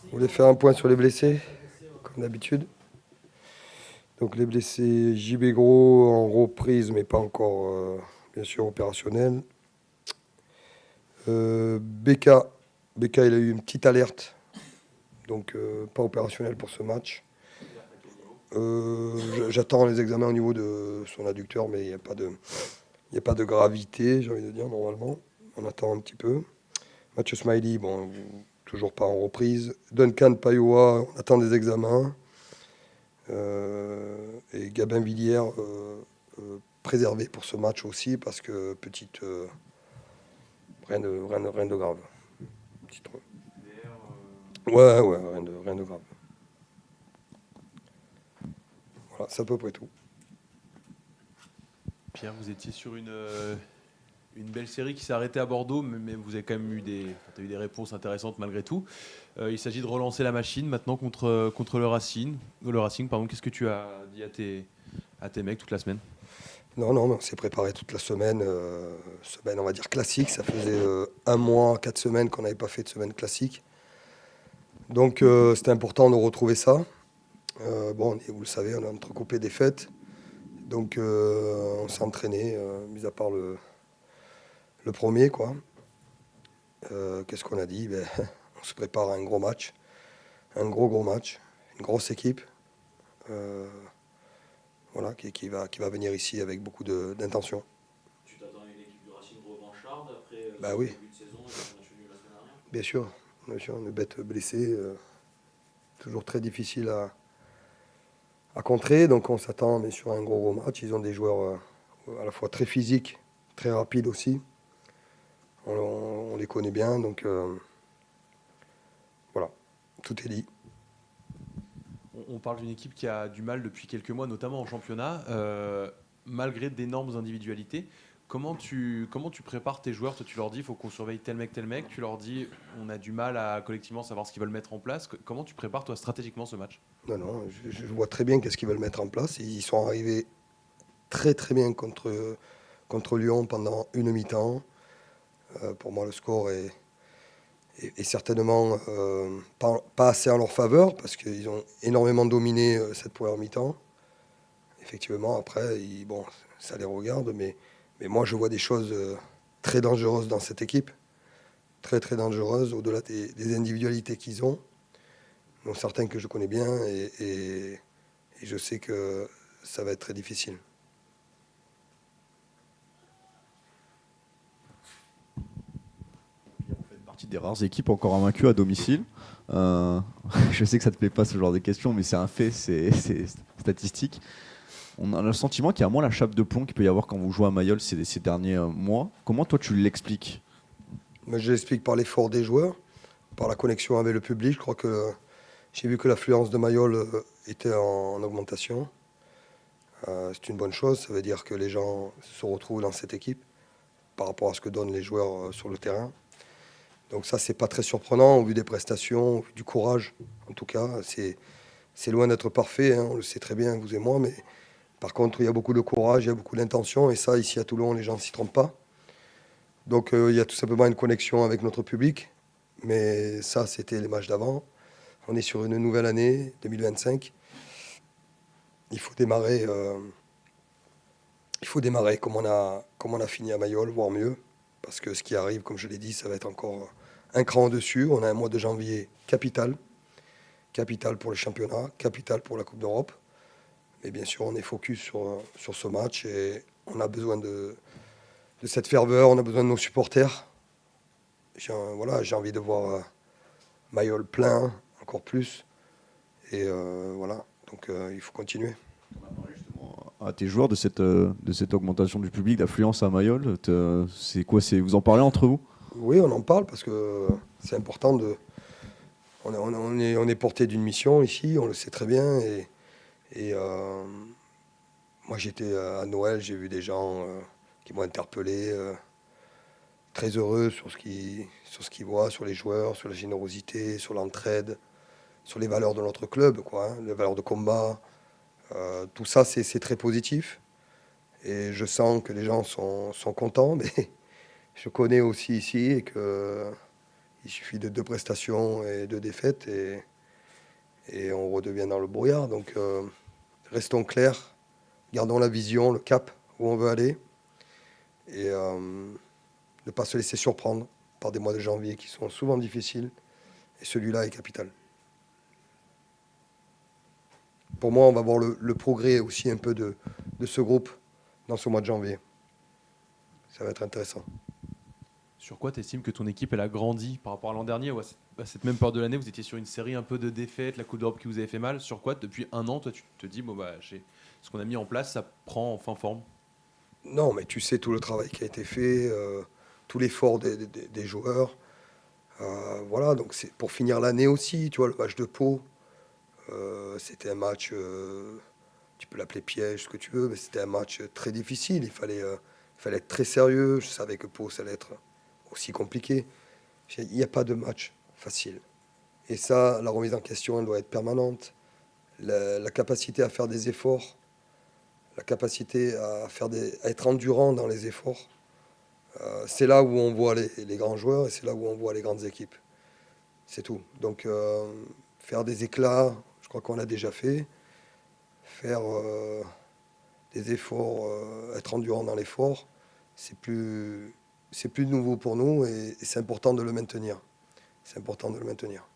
Je voulais faire un point sur les blessés, comme d'habitude. Donc les blessés, JB Gros en reprise, mais pas encore, bien sûr, opérationnel. BK, il a eu une petite alerte, donc pas opérationnel pour ce match. J'attends les examens au niveau de son adducteur, mais il n'y a pas de gravité, j'ai envie de dire, normalement. On attend un petit peu. Mathieu Smiley, bon, toujours pas en reprise. Duncan Payoa, on attend des examens. Et Gabin Villiers, préservé pour ce match aussi, parce que petite. Rien de grave. Petite... Ouais, rien de grave. Voilà, c'est à peu près tout. Pierre, vous étiez sur une belle série qui s'est arrêtée à Bordeaux, mais vous avez quand même eu des réponses intéressantes malgré tout. Il s'agit de relancer la machine maintenant contre le Racing. Qu'est-ce que tu as dit à tes mecs toute la semaine? Non, mais on s'est préparé toute la semaine. Semaine, on va dire classique. Ça faisait un mois, 4 semaines qu'on n'avait pas fait de semaine classique. Donc c'était important de retrouver ça. Bon, vous le savez, on a entrecoupé des fêtes. Donc on s'est entraîné, mis à part le premier, quoi. Qu'est-ce qu'on a dit? On se prépare à un gros match. Un gros match. Une grosse équipe. Voilà, qui va venir ici avec beaucoup d'intention. Tu t'attends à une équipe du Racing revancharde après Bah ce oui, début de saison et ce match nul la semaine dernière? bien sûr, une bête blessée, toujours très difficile à contrer. Donc on s'attend mais sur un gros match. Ils ont des joueurs à la fois très physiques, très rapides aussi. On les connaît bien, donc voilà, tout est dit. On parle d'une équipe qui a du mal depuis quelques mois, notamment en championnat, malgré d'énormes individualités. Comment tu prépares tes joueurs? Toi, tu leur dis il faut qu'on surveille tel mec. Tu leur dis on a du mal à collectivement savoir ce qu'ils veulent mettre en place. Comment tu prépares toi stratégiquement ce match? Non, je vois très bien qu'est-ce qu'ils veulent mettre en place. Ils sont arrivés très bien contre Lyon pendant une mi-temps. Pour moi, le score est certainement pas assez en leur faveur parce qu'ils ont énormément dominé cette première mi-temps. Effectivement, après, bon, ça les regarde, mais moi, je vois des choses très dangereuses dans cette équipe. Très dangereuses, au-delà des individualités qu'ils ont. Donc, certains que je connais bien et je sais que ça va être très difficile. Vous faites partie des rares équipes encore invaincues à domicile. Euh, je sais que ça ne te plaît pas ce genre de questions, mais c'est un fait, c'est statistique. On a le sentiment qu'il y a moins la chape de plomb qu'il peut y avoir quand vous jouez à Mayol ces derniers mois. Comment toi tu l'expliques? Mais je l'explique par l'effort des joueurs, par la connexion avec le public. Je crois que j'ai vu que l'affluence de Mayol était en augmentation. C'est une bonne chose, ça veut dire que les gens se retrouvent dans cette équipe par rapport à ce que donnent les joueurs sur le terrain. Donc ça, c'est pas très surprenant au vu des prestations, au vu du courage. En tout cas, c'est loin d'être parfait, hein, on le sait très bien, vous et moi, mais par contre, il y a beaucoup de courage, il y a beaucoup d'intention, et ça, ici à Toulon, les gens ne s'y trompent pas. Donc il y a tout simplement une connexion avec notre public, mais ça, c'était les matchs d'avant. On est sur une nouvelle année, 2025. Il faut démarrer, comme on a fini à Mayol, voire mieux, parce que ce qui arrive, comme je l'ai dit, ça va être encore un cran au-dessus. On a un mois de janvier capital pour le championnat, capital pour la Coupe d'Europe. Mais bien sûr, on est focus sur ce match et on a besoin de cette ferveur, on a besoin de nos supporters. J'ai envie de voir Mayol plein, encore plus. Et voilà, donc il faut continuer. À tes joueurs de cette augmentation du public, d'affluence à Mayol, c'est quoi? Vous en parlez entre vous? Oui, on en parle parce que c'est important de. On est porté d'une mission ici, on le sait très bien. Et moi, j'étais à Noël, j'ai vu des gens qui m'ont interpellé, très heureux sur ce qu'ils voient, sur les joueurs, sur la générosité, sur l'entraide, sur les valeurs de notre club, quoi, hein, les valeurs de combat. Tout ça, c'est très positif. Et je sens que les gens sont contents, mais je connais aussi ici et qu'il Il suffit de 2 prestations et 2 défaites et on redevient dans le brouillard. Donc restons clairs, gardons la vision, le cap où on veut aller et ne pas se laisser surprendre par des mois de janvier qui sont souvent difficiles et celui-là est capital. Pour moi, on va voir le progrès aussi un peu de ce groupe dans ce mois de janvier. Ça va être intéressant. Sur quoi tu estimes que ton équipe elle a grandi par rapport à l'an dernier ou à cette même période de l'année, vous étiez sur une série un peu de défaites, la Coupe d'Europe qui vous avait fait mal. Sur quoi, depuis un an, toi, tu te dis, ce qu'on a mis en place, ça prend enfin forme? Non, mais tu sais tout le travail qui a été fait, tout l'effort des joueurs. Voilà, donc c'est pour finir l'année aussi, tu vois, le match de Pau, c'était un match, tu peux l'appeler piège, ce que tu veux, mais c'était un match très difficile. Il fallait être très sérieux. Je savais que Pau, ça allait être aussi compliqué. Il n'y a pas de match facile. Et ça, la remise en question, elle doit être permanente. La capacité à faire des efforts, la capacité à être endurant dans les efforts, c'est là où on voit les grands joueurs et c'est là où on voit les grandes équipes. C'est tout. Donc, faire des éclats, je crois qu'on l'a déjà fait. Faire des efforts, être endurant dans l'effort, c'est plus nouveau pour nous et c'est important de le maintenir. C'est important de le maintenir.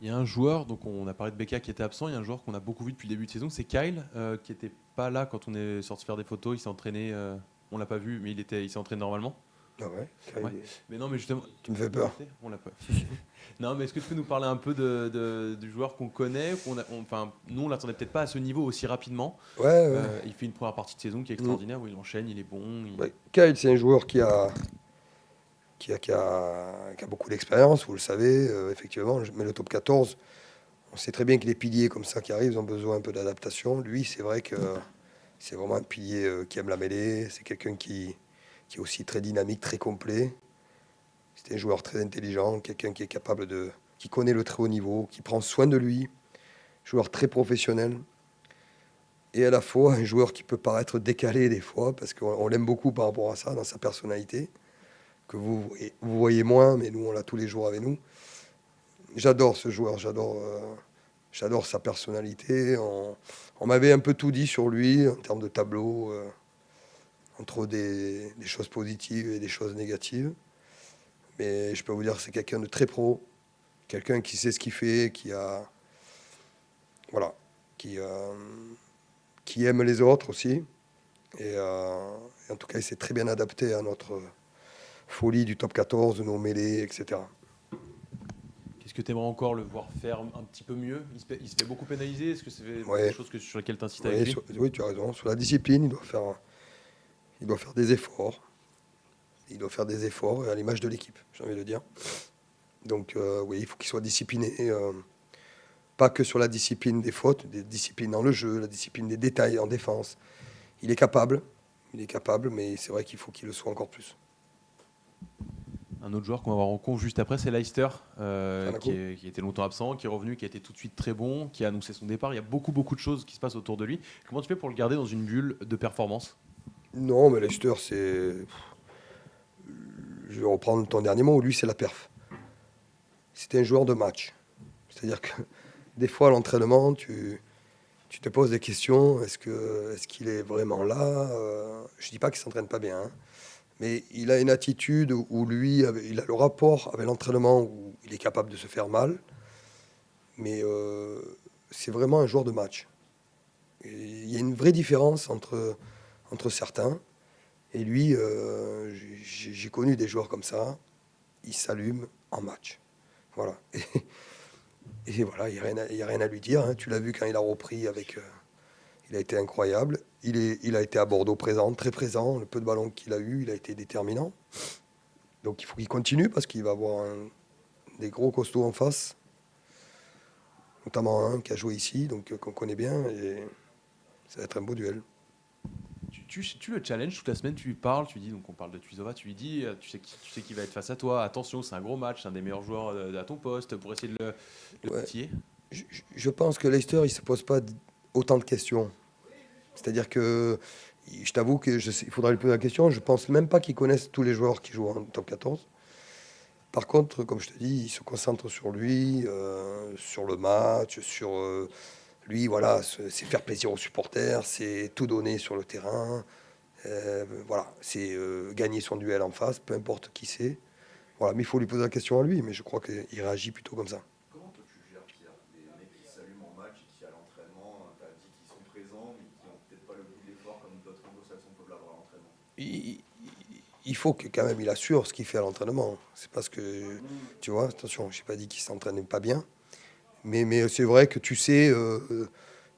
Il y a un joueur, donc on a parlé de Becca qui était absent, il y a un joueur qu'on a beaucoup vu depuis le début de saison, c'est Kyle, qui n'était pas là quand on est sorti faire des photos, il s'est entraîné, on l'a pas vu, mais il s'est entraîné normalement. Ah ouais, Ouais. Mais non, mais justement, Tu me fais peur. on l'a pas. Non, mais est-ce que tu peux nous parler un peu du joueur qu'on connaît, enfin, nous on l'attendait peut-être pas à ce niveau aussi rapidement. Ouais, ouais. Il fait une première partie de saison qui est extraordinaire, où il enchaîne, il est bon. Ouais, Kyle, c'est un joueur qui a beaucoup d'expérience, vous le savez, effectivement. Mais le top 14, on sait très bien que les piliers comme ça qui arrivent ont besoin un peu d'adaptation. Lui, c'est vrai que c'est vraiment un pilier qui aime la mêlée. C'est quelqu'un qui est aussi très dynamique, très complet. C'est un joueur très intelligent, quelqu'un qui est capable qui connaît le très haut niveau, qui prend soin de lui. Joueur très professionnel. Et à la fois un joueur qui peut paraître décalé des fois, parce qu'on l'aime beaucoup par rapport à ça, dans sa personnalité, que vous voyez moins, mais nous, on l'a tous les jours avec nous. J'adore ce joueur, j'adore sa personnalité. On m'avait un peu tout dit sur lui en termes de tableau, entre des choses positives et des choses négatives. Mais je peux vous dire que c'est quelqu'un de très pro, quelqu'un qui sait ce qu'il fait, voilà, qui aime les autres aussi. Et en tout cas, il s'est très bien adapté à notre folie du top 14, de nos mêlées, etc. Qu'est-ce que tu aimerais encore le voir faire un petit peu mieux? Il se fait beaucoup pénaliser. Est-ce que c'est Ouais. des choses sur lesquelles tu insistes avec lui? Oui, tu as raison. Sur la discipline, il doit faire des efforts. Il doit faire des efforts à l'image de l'équipe, j'ai envie de dire. Donc oui, il faut qu'il soit discipliné. Pas que sur la discipline des fautes, des disciplines dans le jeu, la discipline des détails en défense. Il est capable, mais c'est vrai qu'il faut qu'il le soit encore plus. Un autre joueur qu'on va voir en conf juste après, c'est Leicester, Kanako. qui était longtemps absent, qui est revenu, qui a été tout de suite très bon, qui a annoncé son départ. Il y a beaucoup de choses qui se passent autour de lui. Comment tu fais pour le garder dans une bulle de performance? Non, mais Leicester, c'est... Je vais reprendre ton dernier mot. Lui, c'est la perf. C'était un joueur de match. C'est-à-dire que des fois, à l'entraînement, tu te poses des questions. Est-ce qu'il est vraiment là? Je dis pas qu'il s'entraîne pas bien, hein. Mais il a une attitude où lui, il a le rapport avec l'entraînement où il est capable de se faire mal. Mais c'est vraiment un joueur de match. Et il y a une vraie différence entre certains. Et lui, j'ai connu des joueurs comme ça. Il s'allume en match. Voilà. Et voilà, il n'y a rien à lui dire, hein. Tu l'as vu quand il a repris avec... il a été incroyable. Il a été à Bordeaux présent, très présent. Le peu de ballons qu'il a eu, il a été déterminant. Donc il faut qu'il continue parce qu'il va avoir des gros costauds en face. Notamment un qui a joué ici, donc qu'on connaît bien. Et ça va être un beau duel. Tu le challenges toute la semaine, tu lui parles, tu lui dis, donc on parle de Tuisova, tu lui dis, tu sais qu'il va être face à toi, attention, c'est un gros match, c'est un des meilleurs joueurs à ton poste, pour essayer de le Ouais. titiller. Je pense que Leicester, il ne se pose pas autant de questions. C'est-à-dire que, je t'avoue qu'il faudra lui poser la question, je ne pense même pas qu'il connaisse tous les joueurs qui jouent en top 14. Par contre, comme je te dis, il se concentre sur lui, sur le match, sur lui, voilà, c'est faire plaisir aux supporters, c'est tout donner sur le terrain. Voilà, c'est gagner son duel en face, peu importe qui c'est. Voilà, mais il faut lui poser la question à lui, mais je crois qu'il réagit plutôt comme ça. Comment toi tu gères, Pierre, des mecs qui s'allument en match et qui à l'entraînement, tu as dit qu'ils sont présents mais qui n'ont peut-être pas le goût de l'effort comme d'autres anglo-saxons peuvent l'avoir à l'entraînement? Il, il faut que quand même il assure ce qu'il fait à l'entraînement. C'est parce que, tu vois, attention, je n'ai pas dit qu'il s'entraînait pas bien, mais c'est vrai que tu sais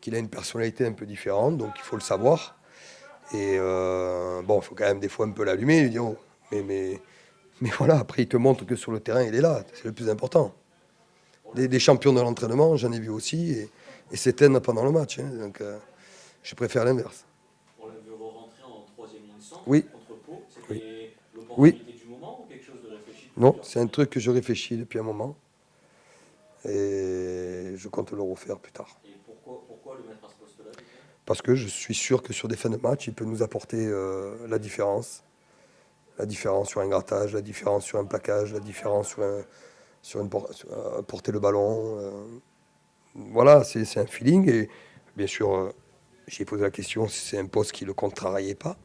qu'il a une personnalité un peu différente, donc il faut le savoir. Et bon, il faut quand même des fois un peu l'allumer, lui dire, oh, mais voilà, après il te montre que sur le terrain il est là, c'est le plus important. Des champions de l'entraînement, j'en ai vu aussi, et s'éteignent pendant le match. Hein, donc je préfère l'inverse. On l'a vu re-rentrer en troisième ligne centre Oui. contre Pau. C'était Oui. l'opportunité du moment ou quelque chose de réfléchi depuis Non, plusieurs c'est un truc que je réfléchis depuis un moment, et je compte le refaire plus tard. Et pourquoi le mettre à ce poste-là du coup? Parce que je suis sûr que sur des fins de match, il peut nous apporter la différence. La différence sur un grattage, la différence sur un plaquage, la différence sur porter le ballon. Voilà, c'est un feeling. Et bien sûr, j'ai posé la question si c'est un poste qui ne le contrariait pas.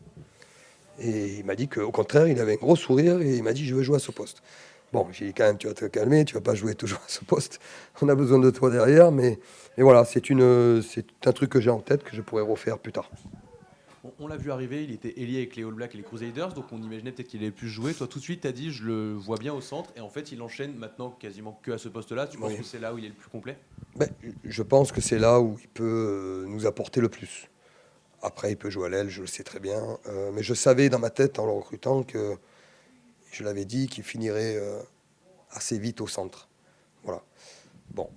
Et il m'a dit qu'au contraire, il avait un gros sourire et il m'a dit je veux jouer à ce poste. Bon, j'ai dit quand même, tu vas te calmer, tu vas pas jouer toujours à ce poste. On a besoin de toi derrière, mais voilà, c'est un truc que j'ai en tête que je pourrais refaire plus tard. On l'a vu arriver, il était ailier avec les All Blacks et les Crusaders, donc on imaginait peut-être qu'il allait plus jouer. Toi, tout de suite, tu as dit je le vois bien au centre, et en fait, il enchaîne maintenant quasiment que à ce poste-là. Tu penses Oui. que c'est là où il est le plus complet? Ben, je pense que c'est là où il peut nous apporter le plus. Après, il peut jouer à l'aile, je le sais très bien. Mais je savais dans ma tête, en le recrutant, que je l'avais dit qu'il finirait assez vite au centre. Voilà. Bon,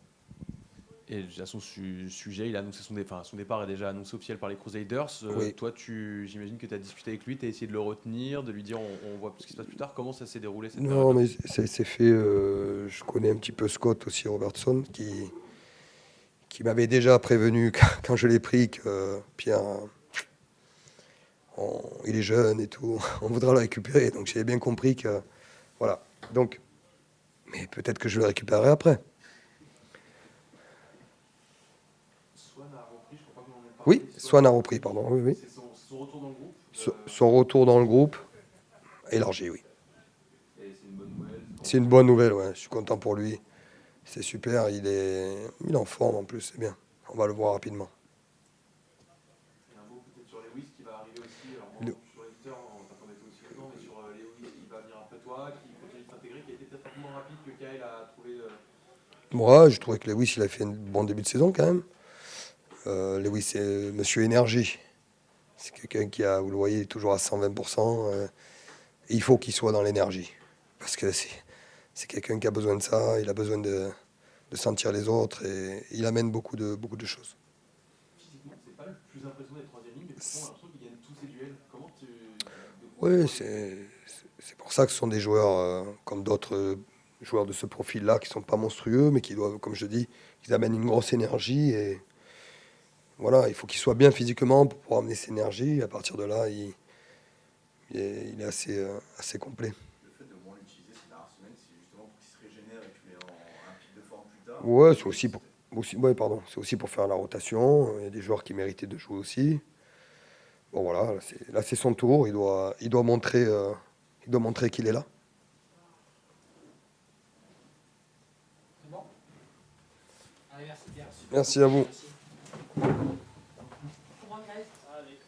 Et à son sujet, il a annoncé son départ est déjà annoncé officiel par les Crusaders. Oui. Toi, j'imagine que tu as discuté avec lui, tu as essayé de le retenir, de lui dire on voit ce qui se passe plus tard. Comment ça s'est déroulé cette Non, période-là? mais c'est fait. Je connais un petit peu Scott aussi, Robertson, qui m'avait déjà prévenu quand je l'ai pris que Pierre, il est jeune et tout, on voudra le récupérer. Donc j'avais bien compris que. Voilà. Donc, mais peut-être que je le récupérerai après. Swan a repris, je crois pas qu'on en ait parlé. Oui, Swan a repris, pardon. Oui, oui. C'est son retour dans le groupe. Son retour dans le groupe, élargi, oui. Et c'est une bonne nouvelle. C'est une bonne nouvelle, ouais. Je suis content pour lui. C'est super, il est en forme en plus, c'est bien. On va le voir rapidement. Et un mot peut-être sur Lewis qui va arriver aussi. Alors, Le- sur l'éditeur, on t'attendait aussi dedans, mais sur Lewis qui va venir après toi, qui continue de s'intégrer, qui a été peut-être un peu moins rapide que Kyle a trouvé. Moi, je trouvais que Lewis, il a fait un bon début de saison quand même. Lewis, c'est monsieur énergie. C'est quelqu'un qui a, vous le voyez, il est toujours à 120%. Et il faut qu'il soit dans l'énergie. Parce que c'est quelqu'un qui a besoin de ça, il a besoin de sentir les autres et il amène beaucoup de choses. Physiquement, c'est pas le plus impressionnant des troisième lignes, mais pourtant, on a l'impression qu'il gagne tous ses duels. Comment tu. Oui, c'est pour ça que ce sont des joueurs comme d'autres joueurs de ce profil-là qui ne sont pas monstrueux, mais qui doivent, comme je dis, ils amènent une grosse énergie. Et voilà, il faut qu'il soit bien physiquement pour pouvoir amener cette énergie. À partir de là, il est assez complet. Le fait de moins l'utiliser ces dernières semaines, c'est justement pour qu'il se régénère et que tu l'aies en un pic de forme plus tard. Ouais, ouais, pardon, c'est aussi pour faire la rotation. Il y a des joueurs qui méritaient de jouer aussi. Bon voilà, là c'est son tour. Il doit montrer qu'il est là. C'est bon? Allez, merci Pierre. Merci à vous. Pour un Grèce. Allez.